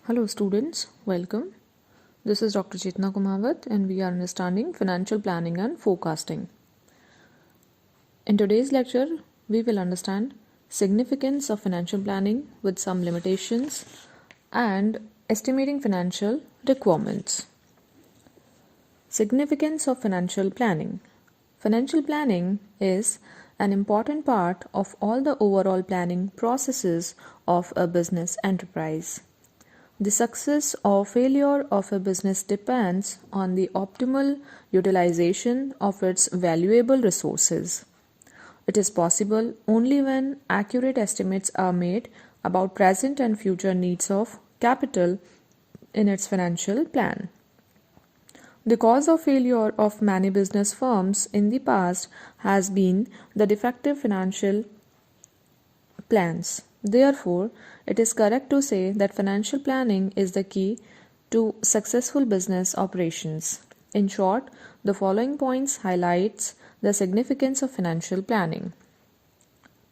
Hello students, welcome. This is Dr. Chetna Kumawat and we are understanding financial planning and forecasting. In today's lecture, we will understand significance of financial planning with some limitations and estimating financial requirements. Significance of financial planning. Financial planning is an important part of all the overall planning processes of a business enterprise. The success or failure of a business depends on the optimal utilization of its valuable resources. It is possible only when accurate estimates are made about present and future needs of capital in its financial plan. The cause of failure of many business firms in the past has been the defective financial plans. Therefore, it is correct to say that financial planning is the key to successful business operations. In short, the following points highlights the significance of financial planning.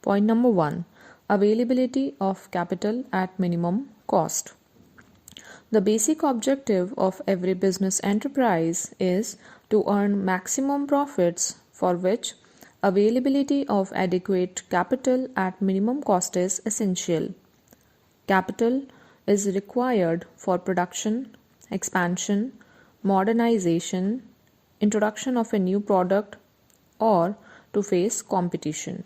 Point number 1. Availability of capital at minimum cost. The basic objective of every business enterprise is to earn maximum profits, for which availability of adequate capital at minimum cost is essential. Capital is required for production, expansion, modernization, introduction of a new product, or to face competition.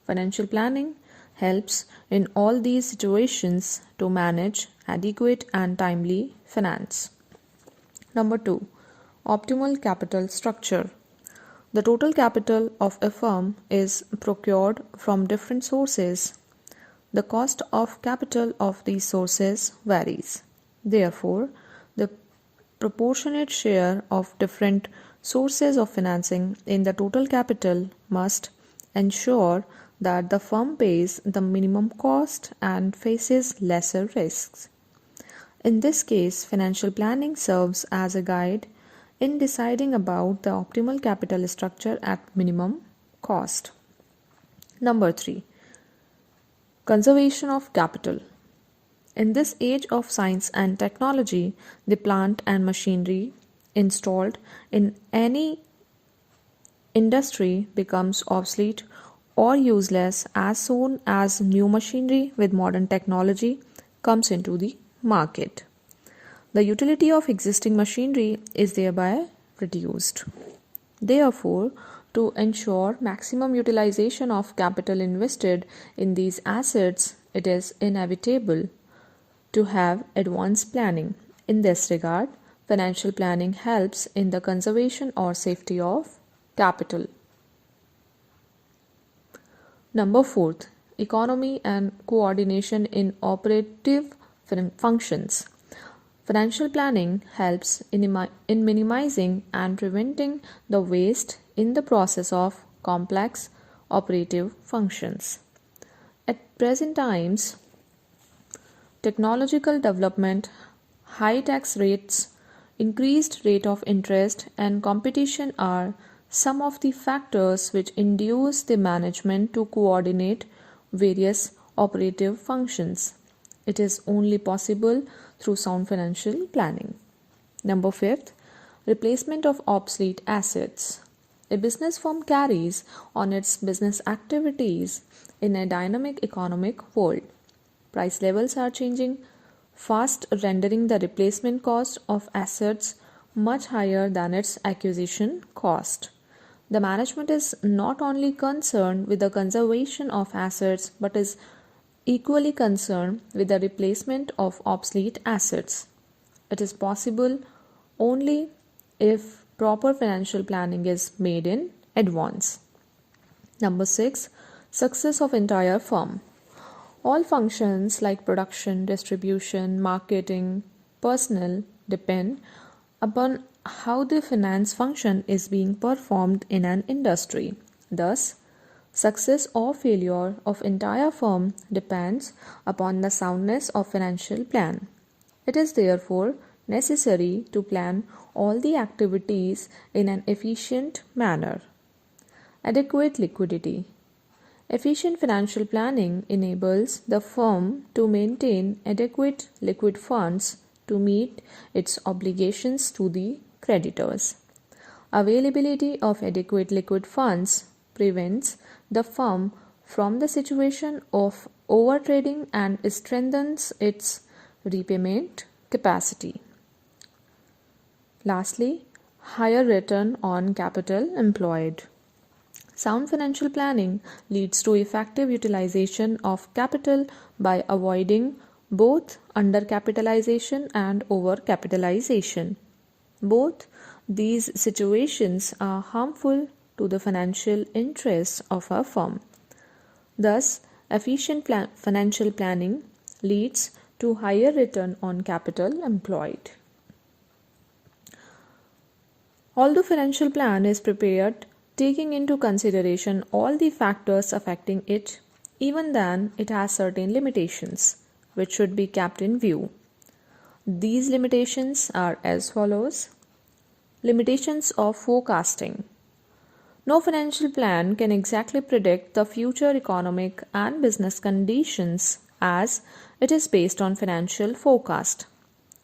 Financial planning helps in all these situations to manage adequate and timely finance. Number 2. Optimal capital structure. The total capital of a firm is procured from different sources. The cost of capital of these sources varies. Therefore, the proportionate share of different sources of financing in the total capital must ensure that the firm pays the minimum cost and faces lesser risks. In this case, financial planning serves as a guide in deciding about the optimal capital structure at minimum cost. Number 3. Conservation of capital. In this age of science and technology, the plant and machinery installed in any industry becomes obsolete or useless as soon as new machinery with modern technology comes into the market. The utility of existing machinery is thereby reduced. Therefore, to ensure maximum utilization of capital invested in these assets, it is inevitable to have advanced planning. In this regard, financial planning helps in the conservation or safety of capital. Number 4. Economy and coordination in operative functions. Financial planning helps in minimizing and preventing the waste in the process of complex operative functions. At present times, technological development, high tax rates, increased rate of interest, and competition are some of the factors which induce the management to coordinate various operative functions. It is only possible through sound financial planning. Number 5. Replacement of obsolete assets. A business firm carries on its business activities in a dynamic economic world. Price levels are changing fast, rendering the replacement cost of assets much higher than its acquisition cost. The management is not only concerned with the conservation of assets but is equally concerned with the replacement of obsolete assets. It is possible only if proper financial planning is made in advance. Number 6. Success of entire firm. All functions like production, distribution, marketing, personnel depend upon how the finance function is being performed in an industry. Thus, success or failure of entire firm depends upon the soundness of financial plan. It is therefore necessary to plan all the activities in an efficient manner. Adequate liquidity. Efficient financial planning enables the firm to maintain adequate liquid funds to meet its obligations to the creditors. Availability of adequate liquid funds prevents the firm from the situation of overtrading and strengthens its repayment capacity. Lastly, higher return on capital employed. Sound financial planning leads to effective utilization of capital by avoiding both undercapitalization and overcapitalization. Both these situations are harmful to the financial interests of a firm. Thus, efficient financial planning leads to higher return on capital employed. Although financial plan is prepared taking into consideration all the factors affecting it, even then it has certain limitations which should be kept in view. These limitations are as follows. Limitations of forecasting. No financial plan can exactly predict the future economic and business conditions as it is based on financial forecast.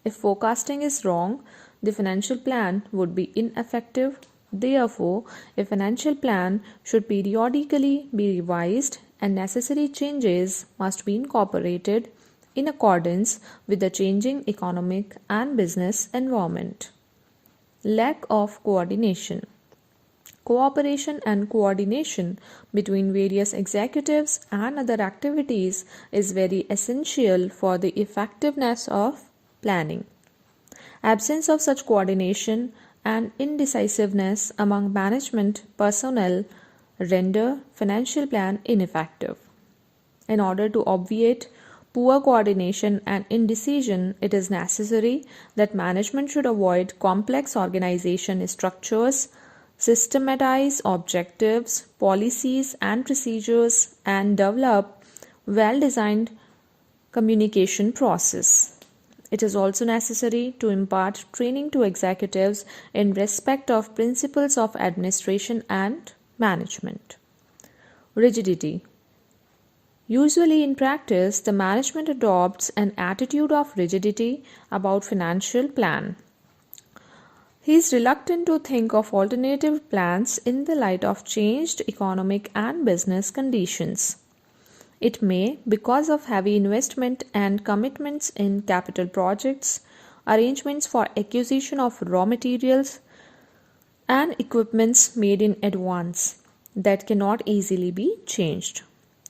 If forecasting is wrong, the financial plan would be ineffective. Therefore, a financial plan should periodically be revised and necessary changes must be incorporated in accordance with the changing economic and business environment. Lack of coordination. Cooperation and coordination between various executives and other activities is very essential for the effectiveness of planning. Absence of such coordination and indecisiveness among management personnel render financial plan ineffective. In order to obviate poor coordination and indecision, it is necessary that management should avoid complex organization structures, systematize objectives, policies, and procedures, and develop well-designed communication process. It is also necessary to impart training to executives in respect of principles of administration and management. Rigidity. Usually in practice, the management adopts an attitude of rigidity about financial plan. He is reluctant to think of alternative plans in the light of changed economic and business conditions. It may, because of heavy investment and commitments in capital projects, arrangements for acquisition of raw materials, and equipments made in advance that cannot easily be changed.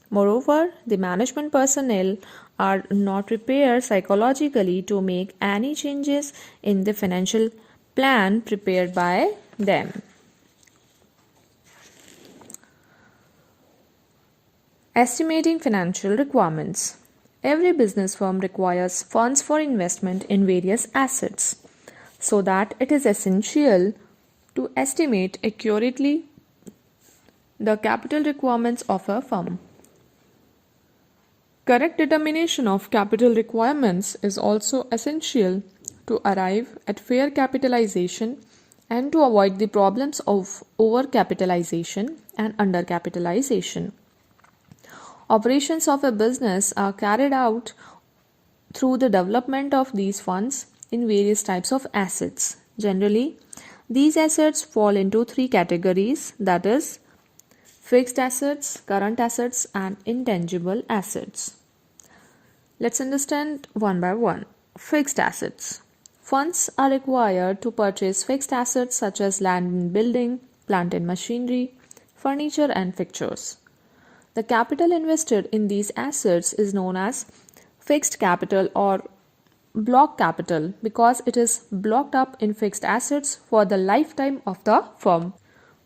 Moreover, the management personnel are not prepared psychologically to make any changes in the financial plan prepared by them. Estimating financial requirements. Every business firm requires funds for investment in various assets, so that it is essential to estimate accurately the capital requirements of a firm. Correct determination of capital requirements is also essential to arrive at fair capitalization and to avoid the problems of overcapitalization and undercapitalization. Operations of a business are carried out through the development of these funds in various types of assets. Generally, these assets fall into three categories, that is, fixed assets, current assets, and intangible assets. Let's understand one by one. Fixed assets. Funds are required to purchase fixed assets such as land and building, plant and machinery, furniture and fixtures. The capital invested in these assets is known as fixed capital or block capital because it is blocked up in fixed assets for the lifetime of the firm.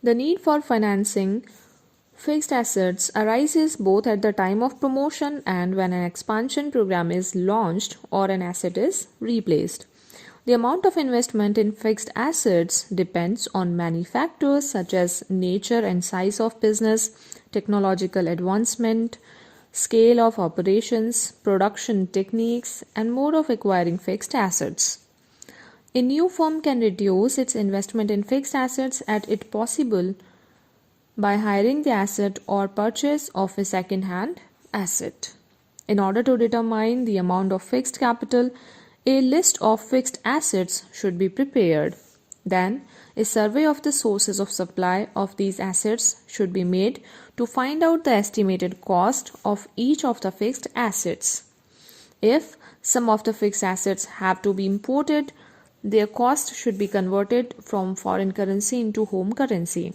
The need for financing fixed assets arises both at the time of promotion and when an expansion program is launched or an asset is replaced. The amount of investment in fixed assets depends on many factors such as nature and size of business, technological advancement, scale of operations, production techniques, and mode of acquiring fixed assets. A new firm can reduce its investment in fixed assets at it possible by hiring the asset or purchase of a second-hand asset. In order to determine the amount of fixed capital, a list of fixed assets should be prepared. Then, a survey of the sources of supply of these assets should be made to find out the estimated cost of each of the fixed assets. If some of the fixed assets have to be imported, their cost should be converted from foreign currency into home currency.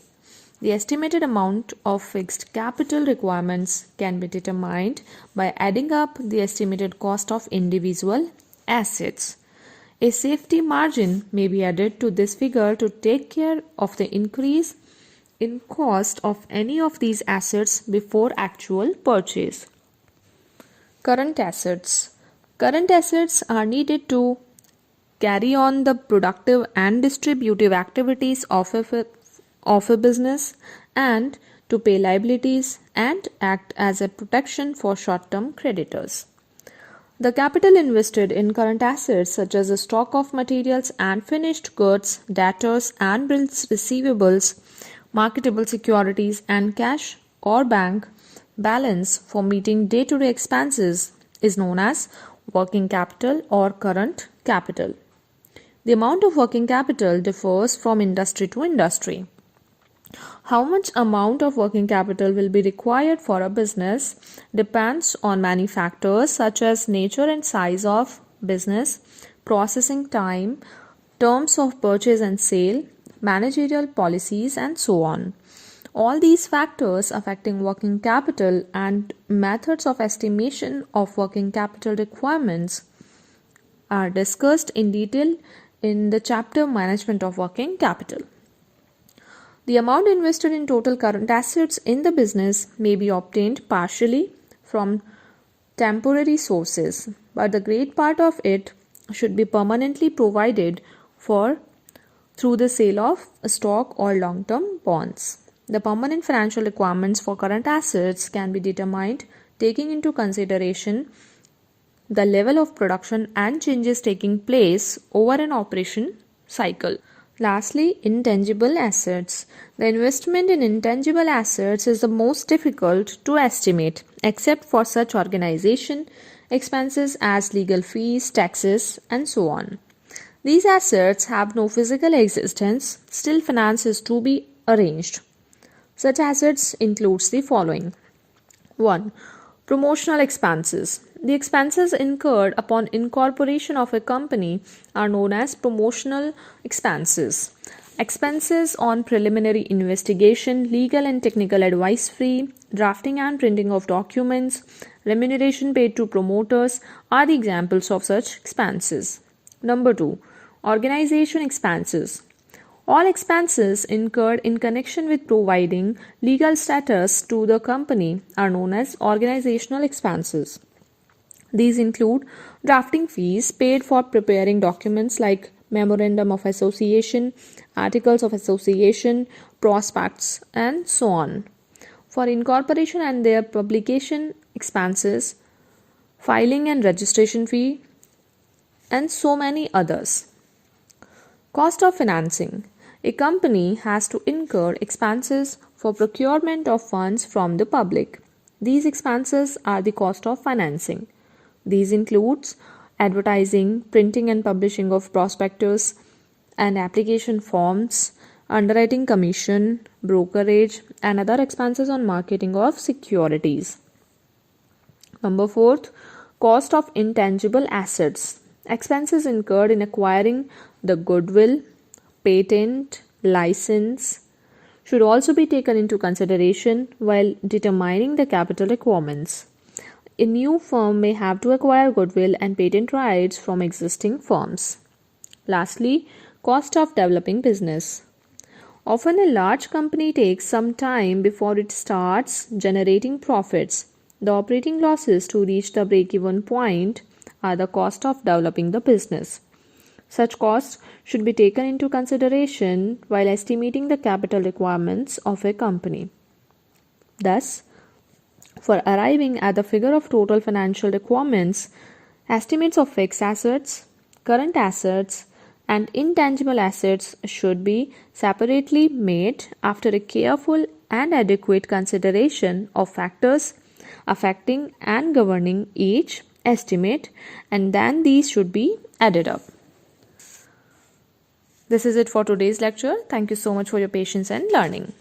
The estimated amount of fixed capital requirements can be determined by adding up the estimated cost of individual assets. A safety margin may be added to this figure to take care of the increase in cost of any of these assets before actual purchase. Current assets. Current assets are needed to carry on the productive and distributive activities of a business and to pay liabilities and act as a protection for short-term creditors. The capital invested in current assets such as the stock of materials and finished goods, debtors and bills receivables, marketable securities and cash or bank balance for meeting day-to-day expenses is known as working capital or current capital. The amount of working capital differs from industry to industry. How much amount of working capital will be required for a business depends on many factors such as nature and size of business, processing time, terms of purchase and sale, managerial policies, and so on. All these factors affecting working capital and methods of estimation of working capital requirements are discussed in detail in the chapter Management of Working Capital. The amount invested in total current assets in the business may be obtained partially from temporary sources, but the great part of it should be permanently provided for through the sale of stock or long-term bonds. The permanent financial requirements for current assets can be determined taking into consideration the level of production and changes taking place over an operation cycle. Lastly, intangible assets. The investment in intangible assets is the most difficult to estimate, except for such organization expenses as legal fees, taxes, and so on. These assets have no physical existence, still finance is to be arranged. Such assets includes the following. 1. Promotional expenses. The expenses incurred upon incorporation of a company are known as promotional expenses. Expenses on preliminary investigation, legal and technical advice fee, drafting and printing of documents, remuneration paid to promoters are the examples of such expenses. Number 2. Organization expenses. All expenses incurred in connection with providing legal status to the company are known as organizational expenses. These include drafting fees paid for preparing documents like Memorandum of Association, Articles of Association, prospectus, and so on. For incorporation and their publication expenses, filing and registration fee, and so many others. Cost of financing. A company has to incur expenses for procurement of funds from the public. These expenses are the cost of financing. These includes advertising, printing and publishing of prospectus and application forms, underwriting commission, brokerage, and other expenses on marketing of securities. Number 4, cost of intangible assets. Expenses incurred in acquiring the goodwill, patent, license should also be taken into consideration while determining the capital requirements. A new firm may have to acquire goodwill and patent rights from existing firms. Lastly, cost of developing business. Often a large company takes some time before it starts generating profits. The operating losses to reach the break-even point are the cost of developing the business. Such costs should be taken into consideration while estimating the capital requirements of a company. Thus, for arriving at the figure of total financial requirements, estimates of fixed assets, current assets, and intangible assets should be separately made after a careful and adequate consideration of factors affecting and governing each estimate, and then these should be added up. This is it for today's lecture. Thank you so much for your patience and learning.